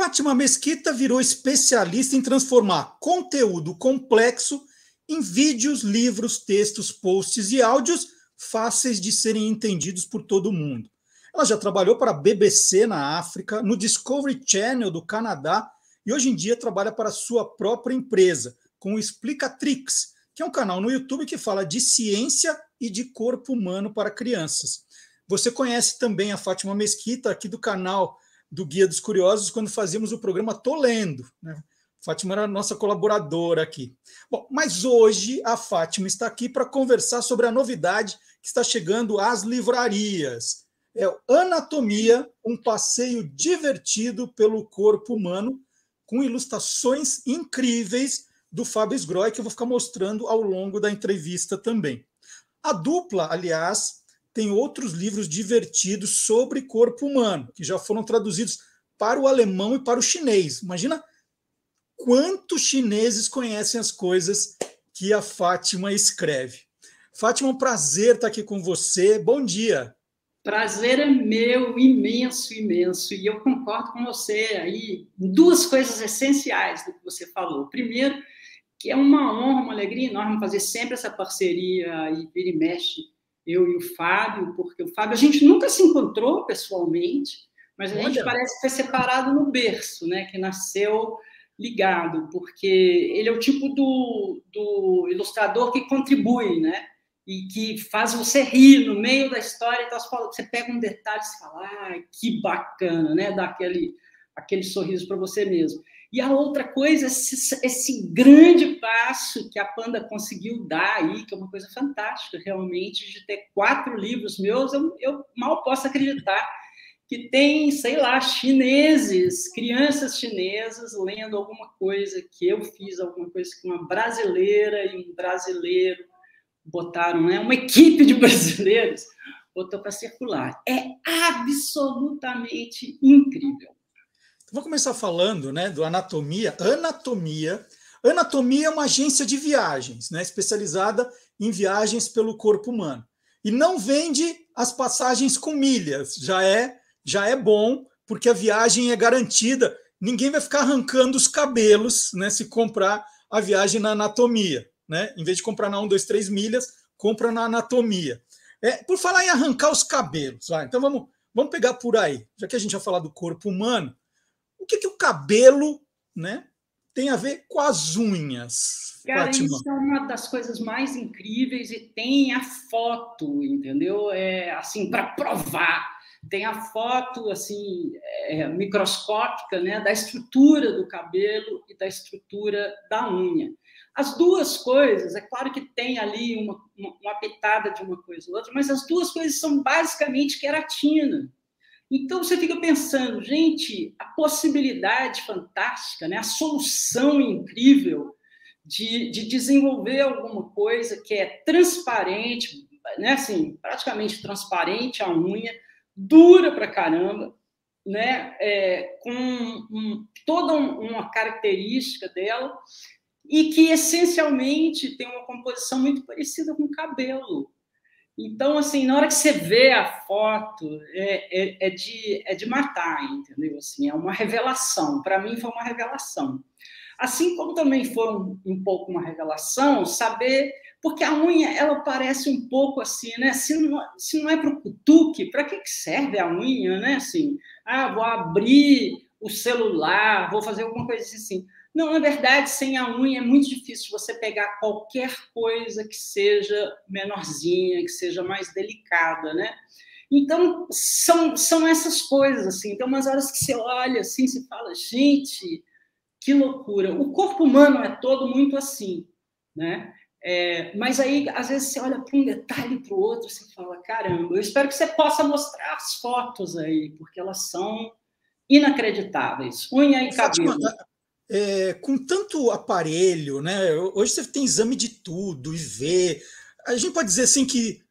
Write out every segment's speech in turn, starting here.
Fátima Mesquita virou especialista em transformar conteúdo complexo em vídeos, livros, textos, posts e áudios fáceis de serem entendidos por todo mundo. Ela já trabalhou para a BBC na África, no Discovery Channel do Canadá e hoje em dia trabalha para a sua própria empresa, com o Explicatrix, que é um canal no YouTube que fala de ciência e de corpo humano para crianças. Você conhece também a Fátima Mesquita aqui do canal do Guia dos Curiosos, quando fazíamos o programa Tô Lendo, né? Fátima era a nossa colaboradora aqui. Bom, mas hoje a Fátima está aqui para conversar sobre a novidade que está chegando às livrarias. É o Anatomia, um passeio divertido pelo corpo humano, com ilustrações incríveis do Fábio Sgroy, que eu vou ficar mostrando ao longo da entrevista também. A dupla, aliás, tem outros livros divertidos sobre corpo humano, que já foram traduzidos para o alemão e para o chinês. Imagina quantos chineses conhecem as coisas que a Fátima escreve. Fátima, é um prazer estar aqui com você. Bom dia. Prazer é meu, imenso, imenso. E eu concordo com você aí em duas coisas essenciais do que você falou. Primeiro, que é uma honra, uma alegria enorme fazer sempre essa parceria e vira e mexe, eu e o Fábio, porque o Fábio, a gente nunca se encontrou pessoalmente, mas a gente parece que foi separado no berço, né? Que nasceu ligado, porque ele é o tipo do ilustrador que contribui, né? E que faz você rir no meio da história, então você pega um detalhe e fala, que bacana, né? Dá aquele sorriso para você mesmo. E a outra coisa, esse grande passo que a Panda conseguiu dar aí, que é uma coisa fantástica, realmente, de ter 4 livros meus, eu mal posso acreditar que tem, sei lá, chineses, crianças chinesas lendo alguma coisa que eu fiz, alguma coisa que uma brasileira e um brasileiro botaram, né? Uma equipe de brasileiros botou para circular. É absolutamente incrível. Vou começar falando, né, do Anatomia. Anatomia é uma agência de viagens, né, especializada em viagens pelo corpo humano. E não vende as passagens com milhas. Já é bom, porque a viagem é garantida. Ninguém vai ficar arrancando os cabelos, né, se comprar a viagem na Anatomia. Né? Em vez de comprar na 1, 2, 3 milhas, compra na Anatomia. Por falar em arrancar os cabelos, então vamos pegar por aí. Já que a gente vai falar do corpo humano, o que o cabelo, né, tem a ver com as unhas? Cara, Fátima? Isso é uma das coisas mais incríveis e tem a foto, entendeu? Assim, para provar. Tem a foto assim microscópica, né, da estrutura do cabelo e da estrutura da unha. As duas coisas, é claro que tem ali uma pitada de uma coisa ou outra, mas as duas coisas são basicamente queratina. Então, você fica pensando, gente, a possibilidade fantástica, né? A solução incrível de desenvolver alguma coisa que é transparente, né? Assim, praticamente transparente a unha, dura pra caramba, né? Com toda uma característica dela e que, essencialmente, tem uma composição muito parecida com o cabelo. Então, assim, na hora que você vê a foto, é de matar, entendeu? Assim, é uma revelação. Para mim, foi uma revelação. Assim como também foi um pouco uma revelação, saber... Porque a unha, ela parece um pouco assim, né? Se não é para o cutuque, para que serve a unha, né? Assim, vou abrir o celular, vou fazer alguma coisa assim. Não, na verdade, sem a unha é muito difícil você pegar qualquer coisa que seja menorzinha, que seja mais delicada, né? Então, são essas coisas, assim. Tem umas horas que você olha, assim, se fala, gente, que loucura. O corpo humano é todo muito assim, né? Mas aí, às vezes, você olha para um detalhe e para o outro, você fala, caramba, eu espero que você possa mostrar as fotos aí, porque elas são inacreditáveis. Unha e cabelo. Com tanto aparelho, né? Hoje você tem exame de tudo e vê. A gente pode dizer assim que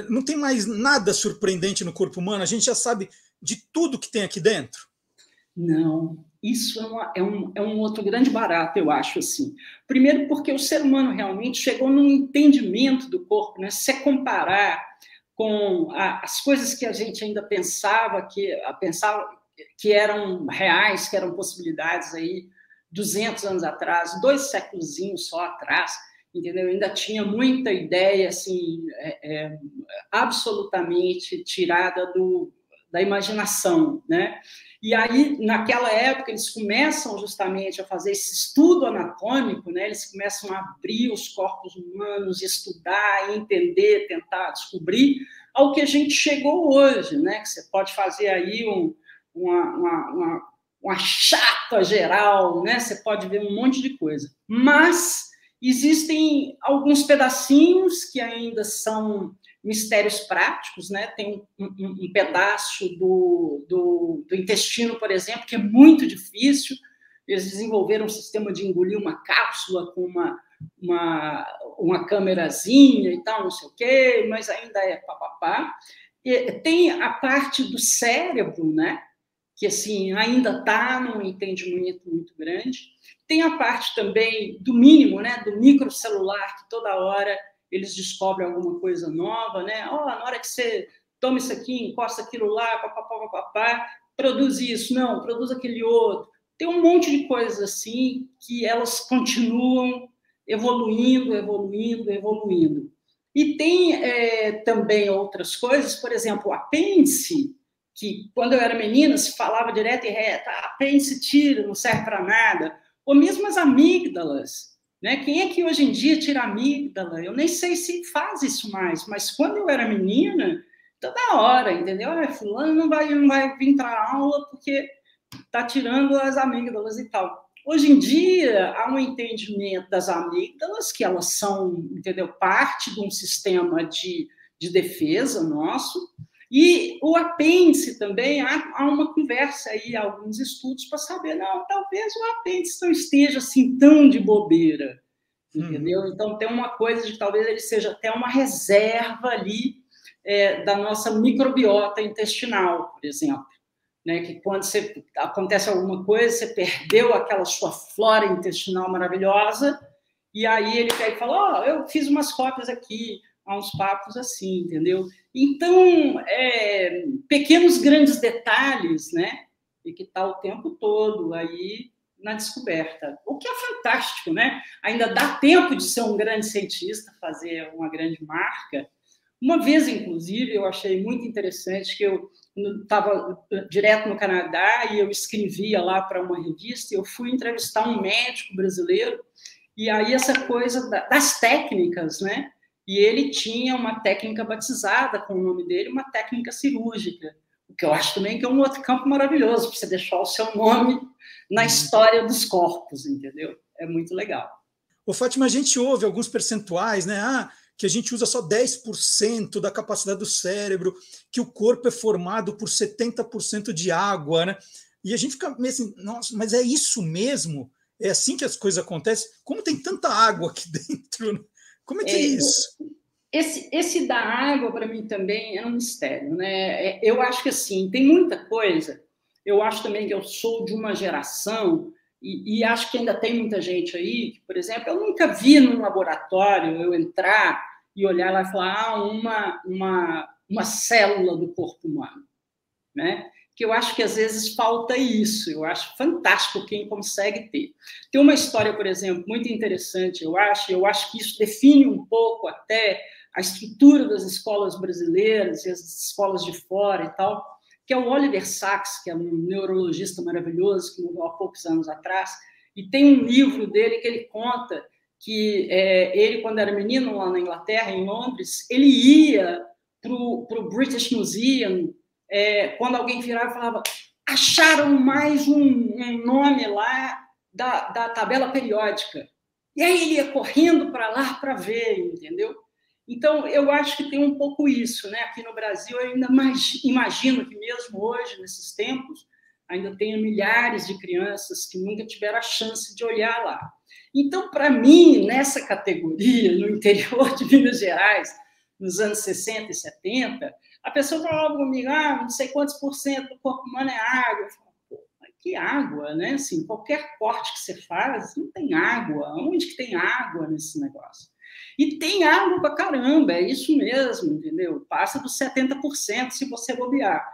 não tem mais nada surpreendente no corpo humano, a gente já sabe de tudo que tem aqui dentro. Não, isso é um outro grande barato, eu acho, assim. Primeiro porque o ser humano realmente chegou num entendimento do corpo, né? Se você comparar com as coisas que a gente ainda pensava que eram reais, que eram possibilidades aí 200 anos atrás, 2 séculos só atrás, entendeu? Ainda tinha muita ideia assim, absolutamente tirada da imaginação, né? E aí, naquela época, eles começam justamente a fazer esse estudo anatômico, né? Eles começam a abrir os corpos humanos, estudar, entender, tentar descobrir ao que a gente chegou hoje, né? Que você pode fazer aí uma chapa geral, né? Você pode ver um monte de coisa. Mas existem alguns pedacinhos que ainda são mistérios práticos, né? Tem um pedaço do intestino, por exemplo, que é muito difícil. Eles desenvolveram um sistema de engolir uma cápsula com uma câmerazinha e tal, não sei o quê, mas ainda é papapá. E tem a parte do cérebro, né? Que assim ainda está num entendimento muito grande. Tem a parte também do mínimo, né? Do microcelular, que toda hora eles descobrem alguma coisa nova, né? Na hora que você toma isso aqui, encosta aquilo lá, papapá, produz isso, não, produz aquele outro. Tem um monte de coisas assim que elas continuam evoluindo. E tem também outras coisas, por exemplo, o apêndice, que quando eu era menina se falava direto e reto, apêndice tira, não serve para nada. Ou mesmo as amígdalas. Né? Quem é que hoje em dia tira a amígdala? Eu nem sei se faz isso mais, mas quando eu era menina, toda hora, entendeu? Fulano não vai vir para a aula porque está tirando as amígdalas e tal. Hoje em dia, há um entendimento das amígdalas, que elas são, entendeu, parte de um sistema de defesa nosso, e o apêndice também, há uma conversa aí, alguns estudos para saber, não, talvez o apêndice não esteja assim tão de bobeira, entendeu? Então, tem uma coisa de que talvez ele seja até uma reserva ali da nossa microbiota intestinal, por exemplo. Né? Que quando acontece alguma coisa, você perdeu aquela sua flora intestinal maravilhosa, e aí ele pega e fala, eu fiz umas cópias aqui, há uns papos assim, entendeu? Então, pequenos grandes detalhes, né? E que está o tempo todo aí na descoberta. O que é fantástico, né? Ainda dá tempo de ser um grande cientista, fazer uma grande marca. Uma vez, inclusive, eu achei muito interessante que eu estava direto no Canadá e eu escrevia lá para uma revista e eu fui entrevistar um médico brasileiro e aí essa coisa das técnicas, né? E ele tinha uma técnica batizada com o nome dele, uma técnica cirúrgica, o que eu acho também que é um outro campo maravilhoso, para você deixar o seu nome na história dos corpos, entendeu? É muito legal. Ô, Fátima, a gente ouve alguns percentuais, né? Que a gente usa só 10% da capacidade do cérebro, que o corpo é formado por 70% de água, né? E a gente fica meio assim, nossa, mas é isso mesmo? É assim que as coisas acontecem? Como tem tanta água aqui dentro? Como é que é isso? Esse da água, para mim, também é um mistério, né? Eu acho que, assim, tem muita coisa. Eu acho também que eu sou de uma geração, e acho que ainda tem muita gente aí, que, por exemplo, eu nunca vi num laboratório eu entrar e olhar lá e falar uma célula do corpo humano, né? Que eu acho que às vezes falta isso, eu acho fantástico quem consegue ter. Tem uma história, por exemplo, muito interessante, eu acho que isso define um pouco até a estrutura das escolas brasileiras e as escolas de fora e tal, que é o Oliver Sacks, que é um neurologista maravilhoso, que morreu há poucos anos atrás, e tem um livro dele que ele conta que ele, quando era menino lá na Inglaterra, em Londres, ele ia para o British Museum, quando alguém virava e falava, acharam mais um nome lá da tabela periódica. E aí ele ia correndo para lá para ver, entendeu? Então, eu acho que tem um pouco isso, né? Aqui no Brasil, eu ainda imagino que mesmo hoje, nesses tempos, ainda tenha milhares de crianças que nunca tiveram a chance de olhar lá. Então, para mim, nessa categoria, no interior de Minas Gerais, nos anos 60 e 70, a pessoa falava comigo, não sei quantos % do corpo humano é água. Eu falava, pô, que água, né? Assim, qualquer corte que você faz, não tem água. Onde que tem água nesse negócio? E tem água pra caramba, é isso mesmo, entendeu? Passa dos 70% se você bobear.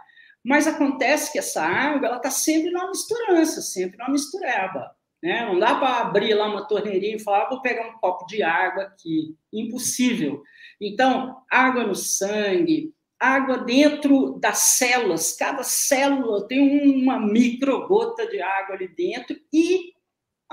Mas acontece que essa água ela está sempre numa misturança, sempre numa mistureba. Né? Não dá para abrir lá uma torneirinha e falar, vou pegar um copo de água aqui. Impossível. Então, água no sangue, água dentro das células. Cada célula tem uma microgota de água ali dentro e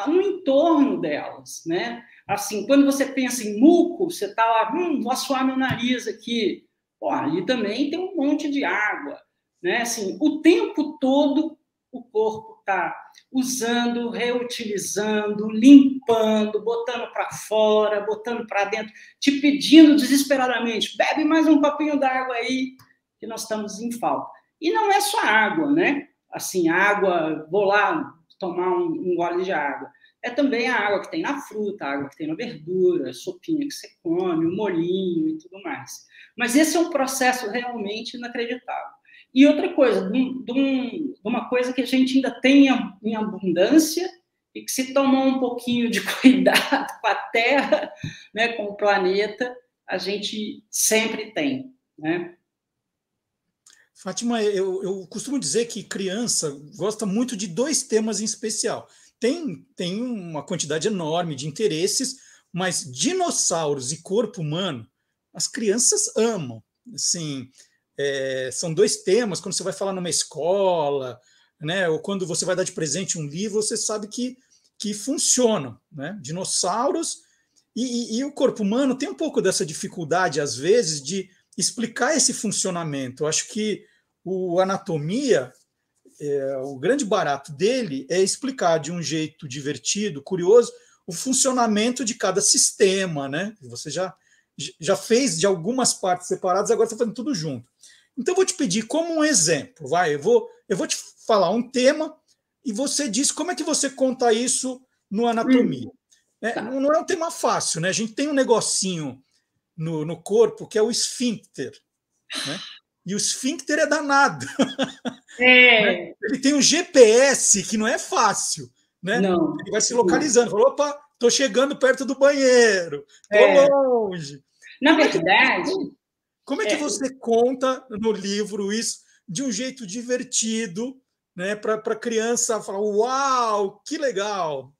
no entorno delas. Né? Assim, quando você pensa em muco, você está lá, vou assoar meu nariz aqui. Pô, ali também tem um monte de água. Né? Assim, o tempo todo o corpo está usando, reutilizando, limpando, botando para fora, botando para dentro, te pedindo desesperadamente, bebe mais um copinho d'água aí, que nós estamos em falta. E não é só água, né? Assim, água, vou lá tomar um gole de água. É também a água que tem na fruta, a água que tem na verdura, a sopinha que você come, o molhinho e tudo mais. Mas esse é um processo realmente inacreditável. E outra coisa, de uma coisa que a gente ainda tem em abundância e que se tomar um pouquinho de cuidado com a Terra, né, com o planeta, a gente sempre tem. Né? Fátima, eu costumo dizer que criança gosta muito de 2 temas em especial. Tem uma quantidade enorme de interesses, mas dinossauros e corpo humano, as crianças amam. Assim, são 2 temas, quando você vai falar numa escola, né, ou quando você vai dar de presente um livro, você sabe que funcionam. Né? Dinossauros e o corpo humano tem um pouco dessa dificuldade, às vezes, de explicar esse funcionamento. Eu acho que o anatomia, o grande barato dele é explicar de um jeito divertido, curioso, o funcionamento de cada sistema. Né? Você já fez de algumas partes separadas, agora está fazendo tudo junto. Então, eu vou te pedir como um exemplo. Eu vou te falar um tema e você diz como é que você conta isso no anatomia. Tá. Não é um tema fácil, né? A gente tem um negocinho no corpo que é o esfíncter. Né? E o esfíncter é danado. Né? Ele tem um GPS que não é fácil. Né? Não. Ele vai se localizando. Fala, opa, estou chegando perto do banheiro, estou longe. Na verdade... Como é que você conta no livro isso de um jeito divertido, né, para a criança falar, uau, que legal?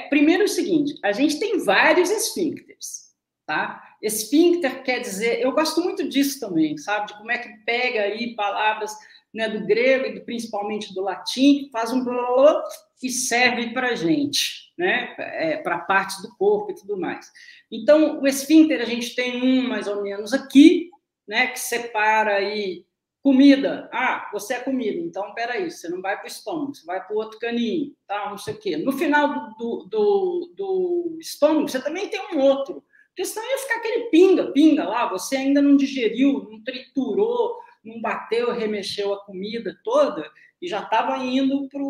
Primeiro é o seguinte, a gente tem vários esfíncteres, tá? Esfíncter quer dizer, eu gosto muito disso também, sabe? De como é que pega aí palavras, né, do grego e principalmente do latim, faz um blá e serve para a gente, né? Para partes do corpo e tudo mais. Então, o esfíncter a gente tem um mais ou menos aqui, né, que separa aí comida. Ah, você é comida, então peraí, você não vai para o estômago, você vai para o outro caninho, tá? Não sei o quê. No final do estômago, você também tem um outro, porque senão ia ficar aquele pinga lá, você ainda não digeriu, não triturou, não bateu, remexeu a comida toda e já estava indo para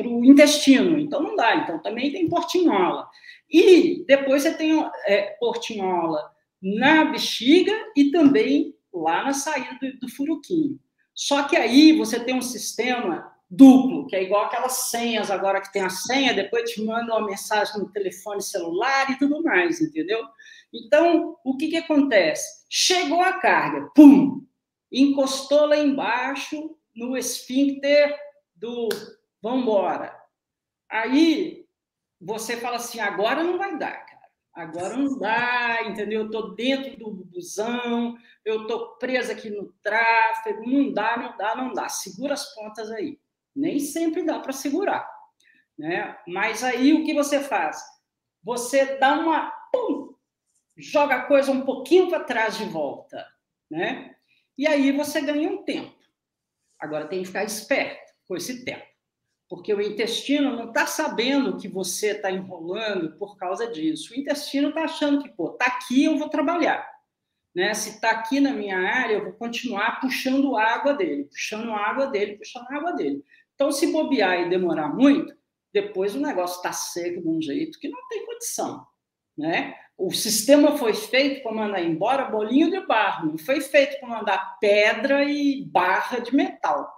o intestino, então não dá. Então também tem portinhola. E depois você tem portinhola na bexiga e também lá na saída do furuquinho. Só que aí você tem um sistema duplo, que é igual aquelas senhas agora que tem a senha, depois te manda uma mensagem no telefone celular e tudo mais, entendeu? Então, o que acontece? Chegou a carga, pum, encostou lá embaixo no esfíncter do vambora. Aí você fala assim, agora não vai dar, cara. Agora não dá, entendeu? Eu estou dentro do busão, eu estou presa aqui no tráfego, não dá. Segura as pontas aí. Nem sempre dá para segurar. Né? Mas aí o que você faz? Você dá uma... Pum, joga a coisa um pouquinho para trás de volta. Né? E aí você ganha um tempo. Agora tem que ficar esperto com esse tempo. Porque o intestino não está sabendo que você está enrolando por causa disso. O intestino está achando que, está aqui, eu vou trabalhar. Né? Se está aqui na minha área, eu vou continuar puxando água dele. Então, se bobear e demorar muito, depois o negócio está seco de um jeito que não tem condição. Né? O sistema foi feito para mandar embora bolinho de barro, não foi feito para mandar pedra e barra de metal.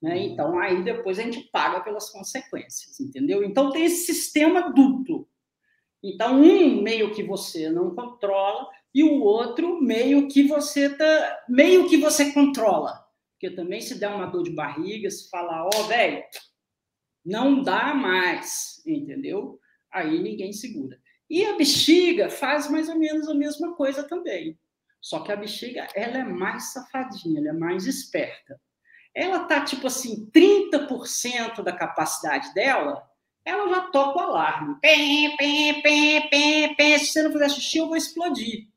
Né? Então, aí depois a gente paga pelas consequências, entendeu? Então, tem esse sistema duplo. Então, um meio que você não controla, e o outro meio que você controla. Porque também se der uma dor de barriga, se falar, ó, velho, não dá mais, entendeu? Aí ninguém segura. E a bexiga faz mais ou menos a mesma coisa também. Só que a bexiga, ela é mais safadinha, ela é mais esperta. Ela tá, tipo assim, 30% da capacidade dela, ela já toca o alarme. Pé, pé, pé, pé, pé. Se você não fizer xixi, eu vou explodir.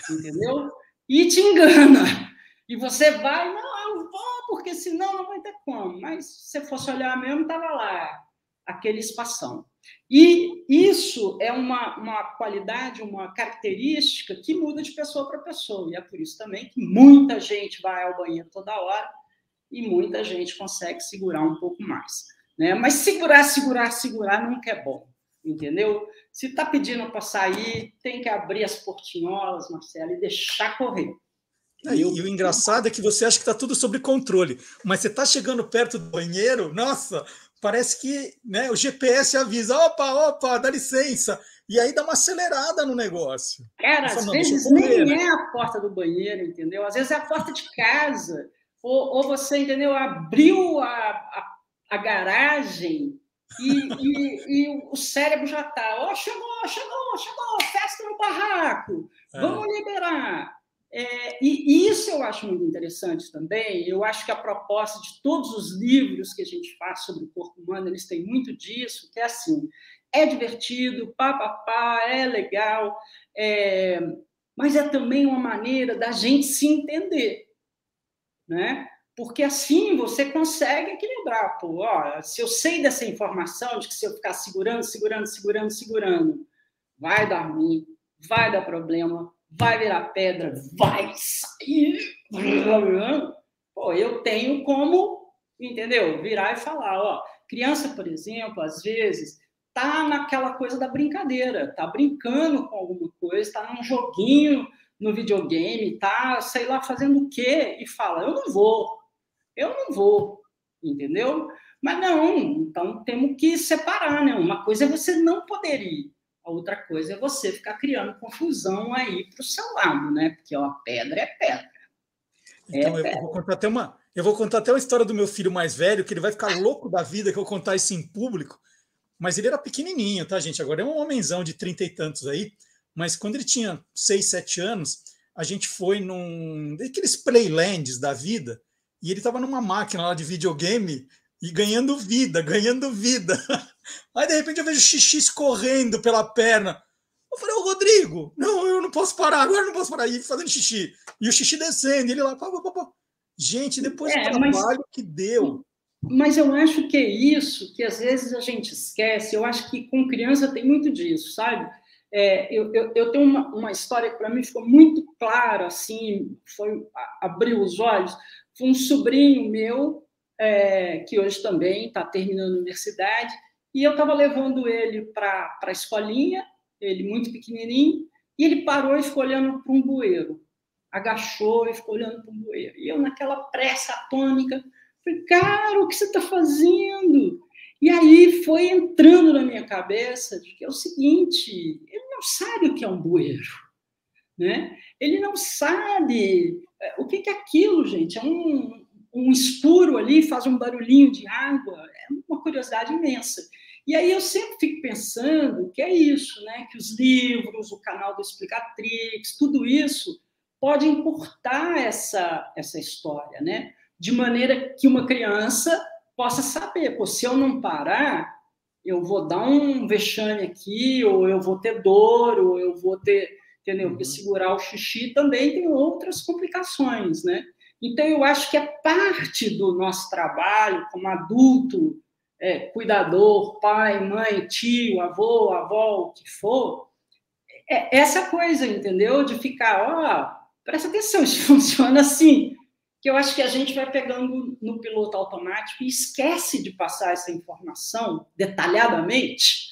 Entendeu? E te engana. E você vai, não, eu vou, porque senão não vai ter como. Mas se você fosse olhar mesmo, estava lá, aquele espação. E isso é uma qualidade, uma característica que muda de pessoa para pessoa. E é por isso também que muita gente vai ao banheiro toda hora e muita gente consegue segurar um pouco mais. Né? Mas segurar nunca é bom. Entendeu? Se está pedindo para sair, tem que abrir as portinholas, Marcelo, e deixar correr. E o engraçado é que você acha que está tudo sob controle, mas você está chegando perto do banheiro, nossa, parece que, né, o GPS avisa, opa, dá licença, e aí dá uma acelerada no negócio. Cara, às vezes nem é a porta do banheiro, entendeu? Às vezes é a porta de casa, ou você, entendeu, abriu a garagem e o cérebro já está, chegou, festa no barraco, vamos liberar. E isso eu acho muito interessante também. Eu acho que a proposta de todos os livros que a gente faz sobre o corpo humano, eles têm muito disso, que é assim, é divertido, é legal, mas é também uma maneira da gente se entender, né? Porque assim você consegue equilibrar. Pô, ó, se eu sei dessa informação de que se eu ficar segurando, vai dar ruim, vai dar problema, vai virar pedra, vai sair. Pô, eu tenho como, entendeu? Virar e falar, ó, criança, por exemplo, às vezes tá naquela coisa da brincadeira, tá brincando com alguma coisa, tá num joguinho no videogame, tá, sei lá, fazendo o quê? E fala, eu não vou, entendeu? Mas não, então temos que separar, né? Uma coisa é você não poder ir, a outra coisa é você ficar criando confusão aí para o seu lado, né? Porque ó, pedra é pedra. Então, eu vou contar até uma história do meu filho mais velho, que ele vai ficar louco da vida que eu contar isso em público, mas ele era pequenininho, tá, gente? Agora é um homenzão de 30 e tantos aí, mas quando ele tinha 6, 7 anos, a gente foi num daqueles playlands da vida, e ele estava numa máquina lá de videogame e ganhando vida, ganhando vida. Aí, de repente, eu vejo xixi escorrendo pela perna. Eu falei, ô Rodrigo, não, eu não posso parar, agora eu não posso parar. E fazendo xixi. E o xixi descendo, e ele lá, pá. Gente, depois do trabalho que deu. Mas eu acho que é isso que às vezes a gente esquece. Eu acho que com criança tem muito disso, sabe? Eu tenho uma história que para mim ficou muito clara, assim, abriu os olhos. Foi um sobrinho meu, que hoje também está terminando a universidade, e eu estava levando ele para a escolinha, ele muito pequenininho, e ele parou e ficou olhando para um bueiro. Agachou e ficou olhando para um bueiro. E eu, naquela pressa atônica, falei, cara, o que você está fazendo? E aí foi entrando na minha cabeça de que é o seguinte, ele não sabe o que é um bueiro, né? Ele não sabe o que é aquilo, gente. É um escuro ali, faz um barulhinho de água, é uma curiosidade imensa. E aí eu sempre fico pensando que é isso, né? Que os livros, o canal do Explicatrix, tudo isso pode encurtar essa história, né? De maneira que uma criança possa saber, pô, se eu não parar, eu vou dar um vexame aqui, ou eu vou ter dor, ou eu vou ter, entendeu? Porque segurar o xixi também tem outras complicações, né? Então, eu acho que é parte do nosso trabalho como adulto, cuidador, pai, mãe, tio, avô, avó, o que for, essa coisa, entendeu? De ficar, ó, presta atenção, isso funciona assim, que eu acho que a gente vai pegando no piloto automático e esquece de passar essa informação detalhadamente,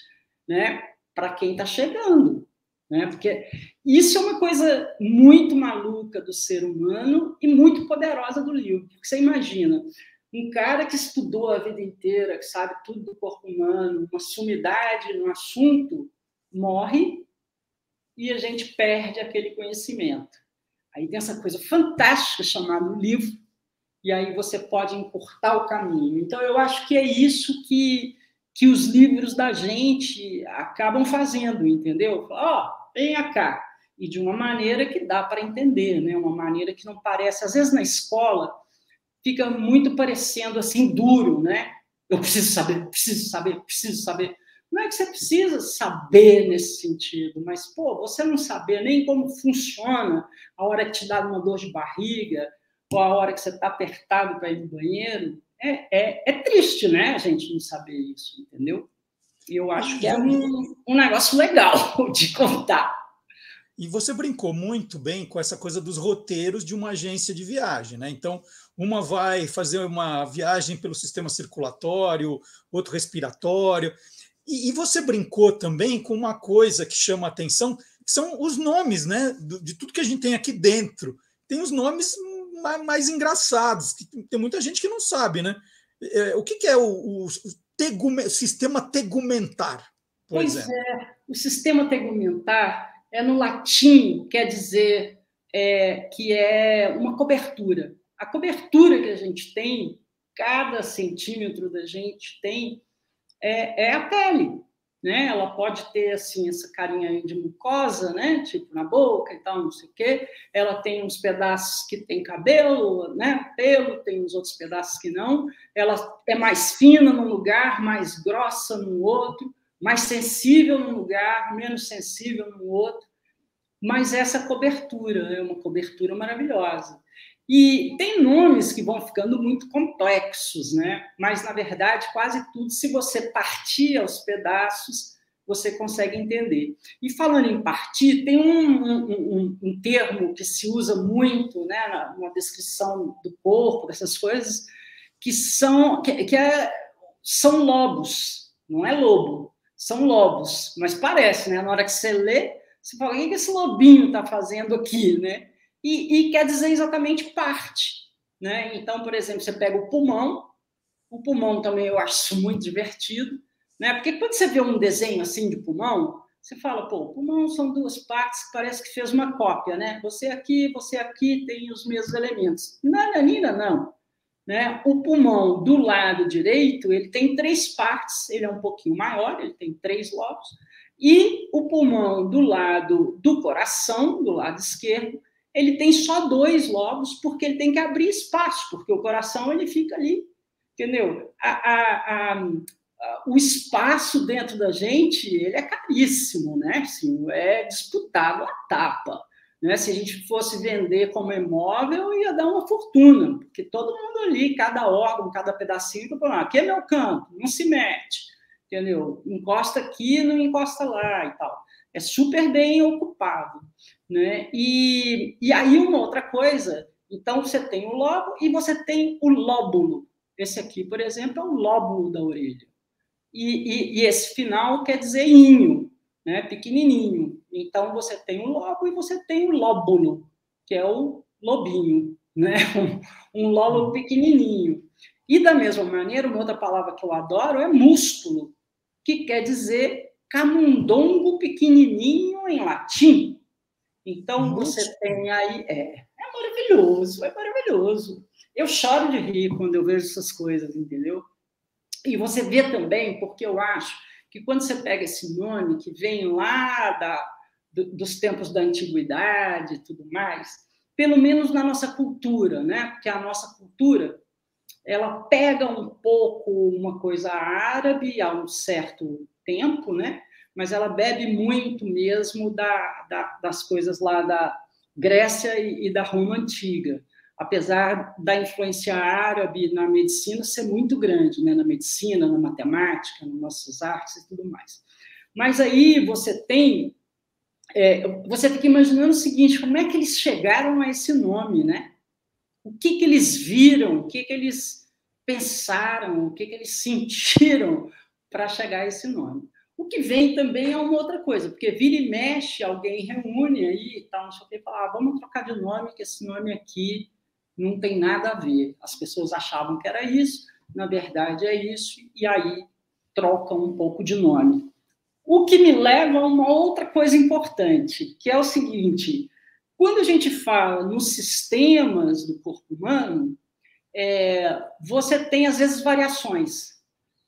né, para quem está chegando, né? Porque isso é uma coisa muito maluca do ser humano e muito poderosa do livro. Porque você imagina, um cara que estudou a vida inteira, que sabe tudo do corpo humano, uma sumidade no assunto, morre e a gente perde aquele conhecimento. Aí tem essa coisa fantástica chamada livro, e aí você pode encurtar o caminho. Então, eu acho que é isso que os livros da gente acabam fazendo, entendeu? Ó, venha cá. E de uma maneira que dá para entender, né? Uma maneira que não parece... Às vezes, na escola, fica muito parecendo assim, duro, né? Eu preciso saber, preciso saber, preciso saber. Não é que você precisa saber nesse sentido, mas, pô, você não saber nem como funciona a hora que te dá uma dor de barriga ou a hora que você está apertado para ir no banheiro, é triste, né, a gente não saber isso, entendeu? E eu acho que é um negócio legal de contar. E você brincou muito bem com essa coisa dos roteiros de uma agência de viagem, né? Então, uma vai fazer uma viagem pelo sistema circulatório, outro respiratório. E você brincou também com uma coisa que chama a atenção, que são os nomes, né? De tudo que a gente tem aqui dentro. Tem os nomes mais engraçados, que tem muita gente que não sabe, né? O que é o sistema tegumentar, por exemplo? Pois é, o sistema tegumentar no latim, quer dizer que é uma cobertura. A cobertura que a gente tem, cada centímetro da gente tem, é a pele, né? Ela pode ter assim essa carinha de mucosa, né? Tipo na boca e tal, não sei o quê. Ela tem uns pedaços que tem cabelo, né? Pelo, tem uns outros pedaços que não. Ela é mais fina num lugar, mais grossa no outro, mais sensível num lugar, menos sensível no outro. Mas essa cobertura é uma cobertura maravilhosa. E tem nomes que vão ficando muito complexos, né? Mas, na verdade, quase tudo, se você partir aos pedaços, você consegue entender. E falando em partir, tem um termo que se usa muito, né, na descrição do corpo, dessas coisas, que são lobos, não é lobo, são lobos. Mas parece, né? Na hora que você lê, você fala, o que esse lobinho está fazendo aqui, né? E quer dizer exatamente parte, né? Então, por exemplo, você pega o pulmão também eu acho muito divertido, né? Porque quando você vê um desenho assim de pulmão, você fala, pô, o pulmão são duas partes que parece que fez uma cópia, né? Você aqui tem os mesmos elementos. Não. Né? O pulmão do lado direito, ele tem 3 partes, ele é um pouquinho maior, ele tem 3 lobos, e o pulmão do lado do coração, do lado esquerdo, ele tem só 2 lobos, porque ele tem que abrir espaço, porque o coração ele fica ali, entendeu? O espaço dentro da gente, ele é caríssimo, né? Assim, é disputado a tapa. Né? Se a gente fosse vender como imóvel, ia dar uma fortuna, porque todo mundo ali, cada órgão, cada pedacinho, aqui é meu campo, não se mete, entendeu? Encosta aqui, não encosta lá e tal. É super bem ocupado. Né? E aí uma outra coisa, então você tem o lobo e você tem o lóbulo. Esse aqui, por exemplo, é o lóbulo da orelha. E esse final quer dizer inho, né? Pequenininho. Então, você tem o lobo e você tem o lóbulo, que é o lobinho, né? Um lóbulo pequenininho. E, da mesma maneira, uma outra palavra que eu adoro é músculo, que quer dizer camundongo pequenininho em latim. Então, você tem aí... É maravilhoso. Eu choro de rir quando eu vejo essas coisas, entendeu? E você vê também, porque eu acho que quando você pega esse nome que vem lá dos tempos da antiguidade e tudo mais, pelo menos na nossa cultura, né? Porque a nossa cultura, ela pega um pouco uma coisa árabe há um certo tempo, né? Mas ela bebe muito mesmo das coisas lá da Grécia e da Roma Antiga, apesar da influência árabe na medicina ser muito grande, né? Na medicina, na matemática, nas nossas artes e tudo mais. Mas aí você tem... você fica imaginando o seguinte, como é que eles chegaram a esse nome, né? O que eles viram, o que eles pensaram, o que eles sentiram para chegar a esse nome. O que vem também é uma outra coisa, porque vira e mexe, alguém reúne aí e tal, não sei o que, e fala, vamos trocar de nome, que esse nome aqui não tem nada a ver. As pessoas achavam que era isso, na verdade é isso, e aí trocam um pouco de nome. O que me leva a uma outra coisa importante, que é o seguinte: quando a gente fala nos sistemas do corpo humano, você tem, às vezes, variações,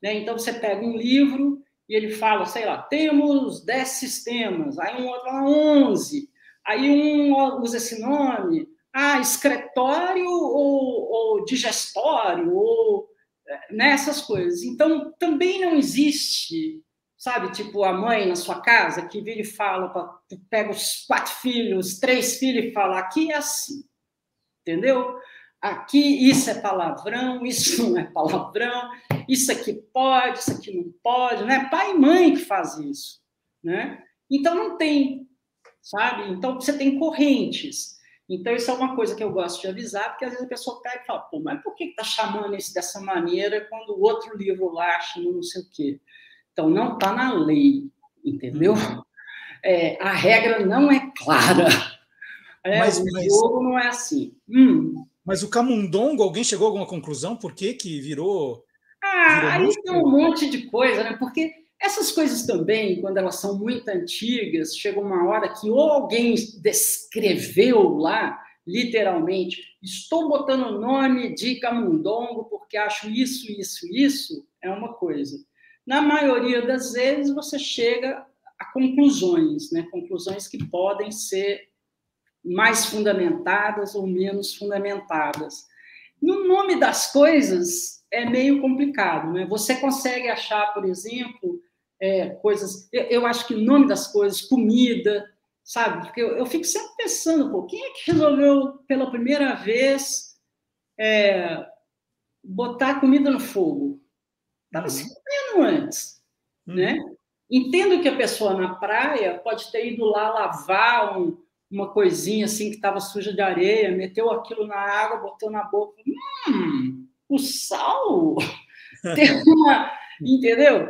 né? Então, você pega um livro e ele fala, sei lá, temos 10 sistemas, aí um outro fala 11, aí um usa esse nome, excretório ou digestório, ou nessas coisas. Então, também não existe, sabe, tipo a mãe na sua casa que vira e fala, pega os 4 filhos, 3 filhos e fala, aqui é assim, entendeu? Aqui isso é palavrão, isso não é palavrão, isso aqui pode, isso aqui não pode, né? Pai e mãe que faz isso, né? Então não tem, sabe? Então você tem correntes. Então isso é uma coisa que eu gosto de avisar, porque às vezes a pessoa pega e fala, pô, mas por que está chamando isso dessa maneira quando o outro livro lá chama não sei o quê? Então não está na lei, entendeu? A regra não é clara. O jogo não é assim. Mas o camundongo, alguém chegou a alguma conclusão? Por que virou? Aí tem um monte de coisa, né? Porque essas coisas também, quando elas são muito antigas, chega uma hora que ou alguém descreveu lá, literalmente, estou botando o nome de camundongo porque acho isso, isso, isso, é uma coisa. Na maioria das vezes, você chega a conclusões, né? Conclusões que podem ser mais fundamentadas ou menos fundamentadas. No nome das coisas é meio complicado, né? Você consegue achar, por exemplo, coisas... Eu acho que o nome das coisas, comida, sabe? Porque eu fico sempre pensando, pô, quem é que resolveu pela primeira vez botar comida no fogo? Estava se comendo antes, né? Entendo que a pessoa na praia pode ter ido lá lavar uma coisinha assim que estava suja de areia, meteu aquilo na água, botou na boca, o sal tem uma, entendeu?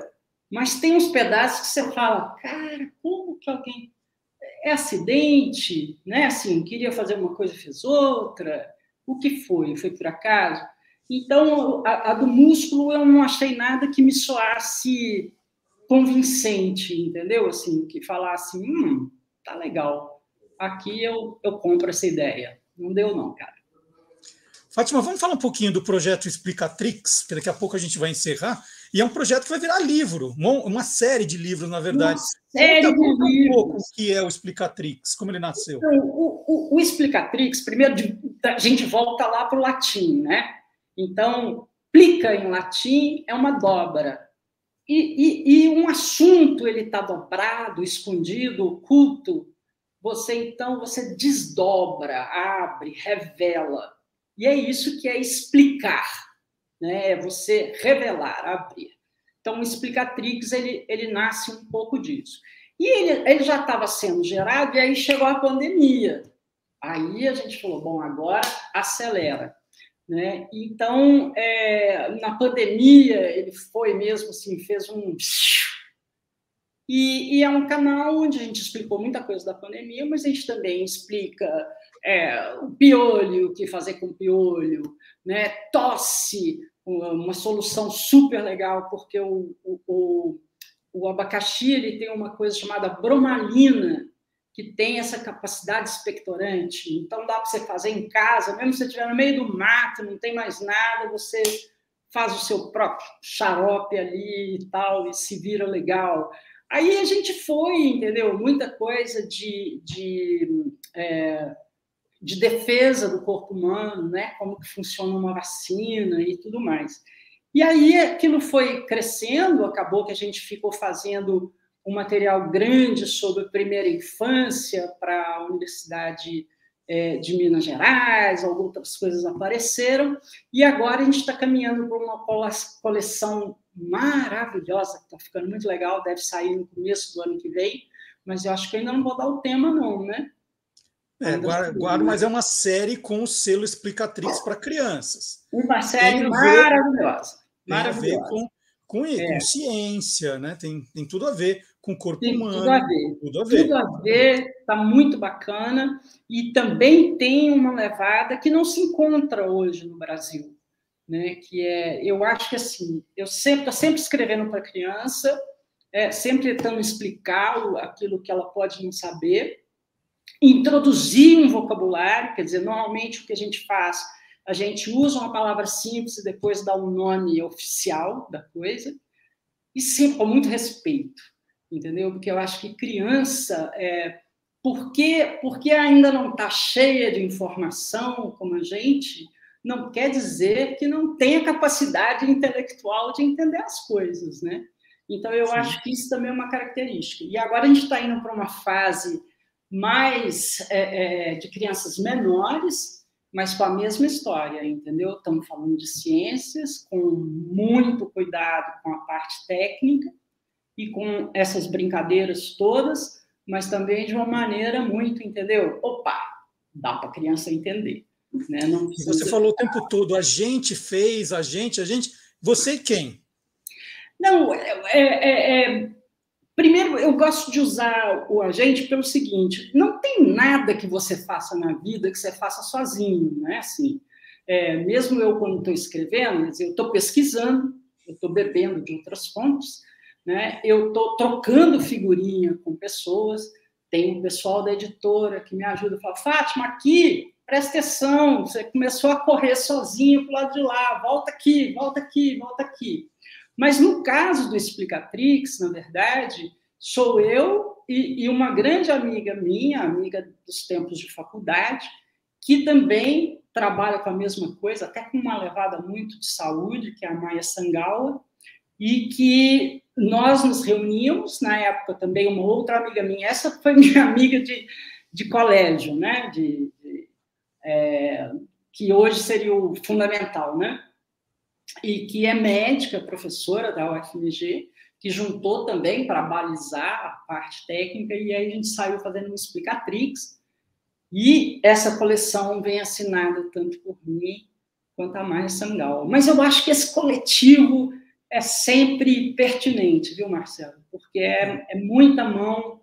Mas tem uns pedaços que você fala, cara, como que alguém é acidente, né? Assim, queria fazer uma coisa, fez outra. O que foi? Foi por acaso? Então, a do músculo eu não achei nada que me soasse convincente, entendeu? Assim, que falasse, tá legal. Aqui eu compro essa ideia. Não deu, não, cara. Fátima, vamos falar um pouquinho do projeto Explicatrix, que daqui a pouco a gente vai encerrar. E é um projeto que vai virar livro, uma série de livros, na verdade. Conta um pouco o que é o Explicatrix, como ele nasceu. Então, o Explicatrix, primeiro, a gente volta lá para o latim, né? Então, plica em latim é uma dobra. E um assunto, ele está dobrado, escondido, oculto. Você desdobra, abre, revela. E é isso que é explicar, né? É você revelar, abrir. Então, o Explicatrix, ele nasce um pouco disso. E ele já estava sendo gerado, e aí chegou a pandemia. Aí a gente falou, bom, agora acelera. Né? Então, na pandemia, ele foi mesmo assim, fez um... E é um canal onde a gente explicou muita coisa da pandemia, mas a gente também explica o piolho, o que fazer com piolho, né? Tosse, uma solução super legal, porque o abacaxi ele tem uma coisa chamada bromalina, que tem essa capacidade expectorante. Então, dá para você fazer em casa, mesmo se você estiver no meio do mato, não tem mais nada, você faz o seu próprio xarope ali e tal, e se vira legal. Aí a gente foi, entendeu? Muita coisa de defesa do corpo humano, né? Como que funciona uma vacina e tudo mais. E aí aquilo foi crescendo, acabou que a gente ficou fazendo um material grande sobre a primeira infância para a Universidade de Minas Gerais, outras coisas apareceram, e agora a gente está caminhando para uma coleção maravilhosa, que está ficando muito legal, deve sair no começo do ano que vem, mas eu acho que ainda não vou dar o tema, não, né? Guardo, mas é uma série com o selo Explicatrix para crianças. Uma série maravilhosa. Tem a ver com ciência, né? Tem tudo a ver com o corpo humano. Tudo a ver, está muito bacana. E também tem uma levada que não se encontra hoje no Brasil, né? Que eu acho que assim, eu estou sempre escrevendo para criança, sempre tentando explicar aquilo que ela pode não saber, introduzir um vocabulário, quer dizer, normalmente o que a gente faz, a gente usa uma palavra simples e depois dá um nome oficial da coisa, e sempre com muito respeito, entendeu? Porque eu acho que criança, porque ainda não está cheia de informação como a gente, não quer dizer que não tenha capacidade intelectual de entender as coisas, né? Então, eu acho que isso também é uma característica. E agora a gente está indo para uma fase mais de crianças menores, mas com a mesma história, entendeu? Estamos falando de ciências, com muito cuidado com a parte técnica e com essas brincadeiras todas, mas também de uma maneira muito, entendeu? Opa, dá para a criança entender. Né? Não precisa... Você falou o tempo todo, a gente fez, a gente... Você e quem? Não, primeiro, eu gosto de usar o agente pelo seguinte, não tem nada que você faça na vida que você faça sozinho, né? Assim, mesmo eu, quando estou escrevendo, eu estou pesquisando, eu estou bebendo de outras fontes, né? Eu estou trocando figurinha com pessoas, tem um pessoal da editora que me ajuda, fala, Fátima, aqui, presta atenção, você começou a correr sozinho para o lado de lá, volta aqui, volta aqui, volta aqui. Mas no caso do Explicatrix, na verdade, sou eu e uma grande amiga minha, amiga dos tempos de faculdade, que também trabalha com a mesma coisa, até com uma levada muito de saúde, que é a Maia Sangawa, e que nós nos reuníamos, na época também uma outra amiga minha, essa foi minha amiga de colégio, né? Que hoje seria o fundamental, né? E que é médica, professora da UFMG, que juntou também para balizar a parte técnica, e aí a gente saiu fazendo um Explicatrix, e essa coleção vem assinada tanto por mim quanto a Maia Sangawa. Mas eu acho que esse coletivo é sempre pertinente, viu, Marcelo? Porque é muita mão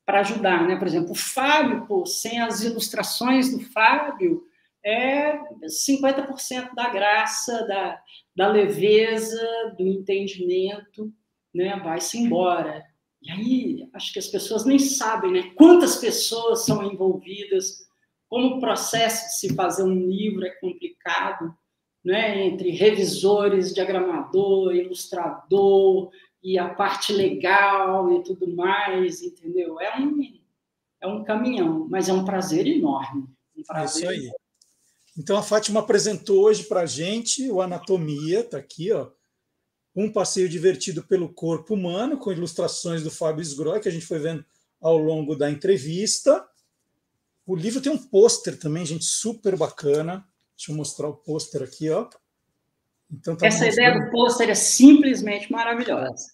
para ajudar, né? Por exemplo, o Fábio, sem as ilustrações do Fábio, 50% da graça, da leveza, do entendimento, né? Vai-se embora. E aí, acho que as pessoas nem sabem, né? Quantas pessoas são envolvidas, como o processo de se fazer um livro é complicado, né? Entre revisores, diagramador, ilustrador, e a parte legal e tudo mais, entendeu? É um caminhão, mas é um prazer enorme. Um prazer. É isso aí. Então, a Fátima apresentou hoje para a gente o Anatomia, está aqui, ó, um passeio divertido pelo corpo humano, com ilustrações do Fábio Sgroy, que a gente foi vendo ao longo da entrevista. O livro tem um pôster também, gente, super bacana. Deixa eu mostrar o pôster aqui, ó. Então, essa ideia do pôster é simplesmente maravilhosa.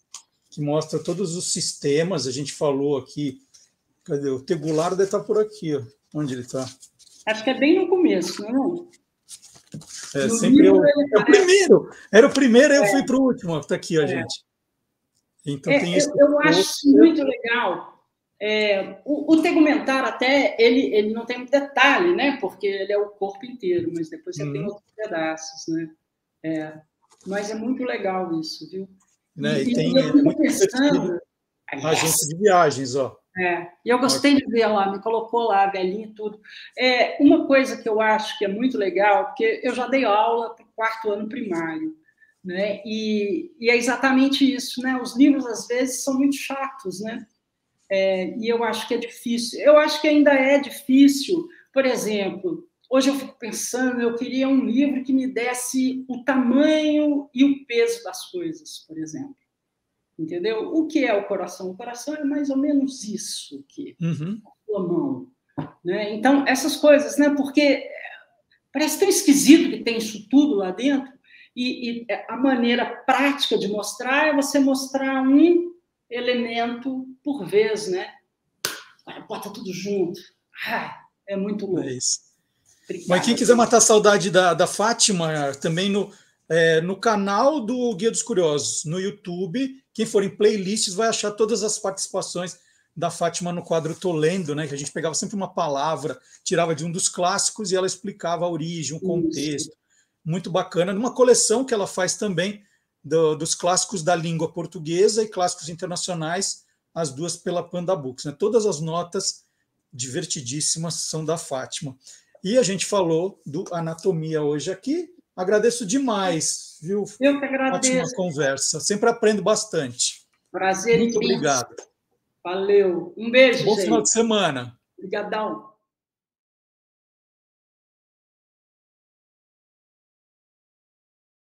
Que mostra todos os sistemas, a gente falou aqui. Cadê? O tegular deve estar por aqui, ó. Onde ele está? Acho que é bem no começo, não é? Sempre o primeiro. Era o primeiro, aí eu fui para o último. Está aqui, ó, gente. Então, tem esse eu acho muito legal. O tegumentar até, ele não tem muito detalhe, né? Porque ele é o corpo inteiro, mas depois você tem outros pedaços, né? Mas é muito legal isso, viu? Né? E tem muito pensando... agência de viagens, ó. E eu gostei de ver lá, me colocou lá, velhinho e tudo. Uma coisa que eu acho que é muito legal, porque eu já dei aula para o 4º ano primário, né? E é exatamente isso, né? Os livros, às vezes, são muito chatos, né? E eu acho que é difícil. Eu acho que ainda é difícil. Por exemplo, hoje eu fico pensando, eu queria um livro que me desse o tamanho e o peso das coisas, por exemplo. Entendeu? O que é o coração? O coração é mais ou menos isso aqui, a sua mão. Né? Então, essas coisas, né? Porque parece tão esquisito que tem isso tudo lá dentro, e a maneira prática de mostrar é você mostrar um elemento por vez, né? Bota tudo junto. É muito louco. É isso. Mas quem quiser matar a saudade da Fátima, também no canal do Guia dos Curiosos, no YouTube, quem for em playlists vai achar todas as participações da Fátima no quadro Tô Lendo, né? Que a gente pegava sempre uma palavra, tirava de um dos clássicos e ela explicava a origem, o contexto. Muito bacana. Numa coleção que ela faz também dos clássicos da língua portuguesa e clássicos internacionais, as duas pela Panda Books. Né? Todas as notas divertidíssimas são da Fátima. E a gente falou do Anatomia hoje aqui. Agradeço demais, viu? Eu que agradeço. Ótima conversa. Sempre aprendo bastante. Prazer Muito imenso. obrigado. Valeu. Um beijo, Bom gente. final de semana. Obrigadão.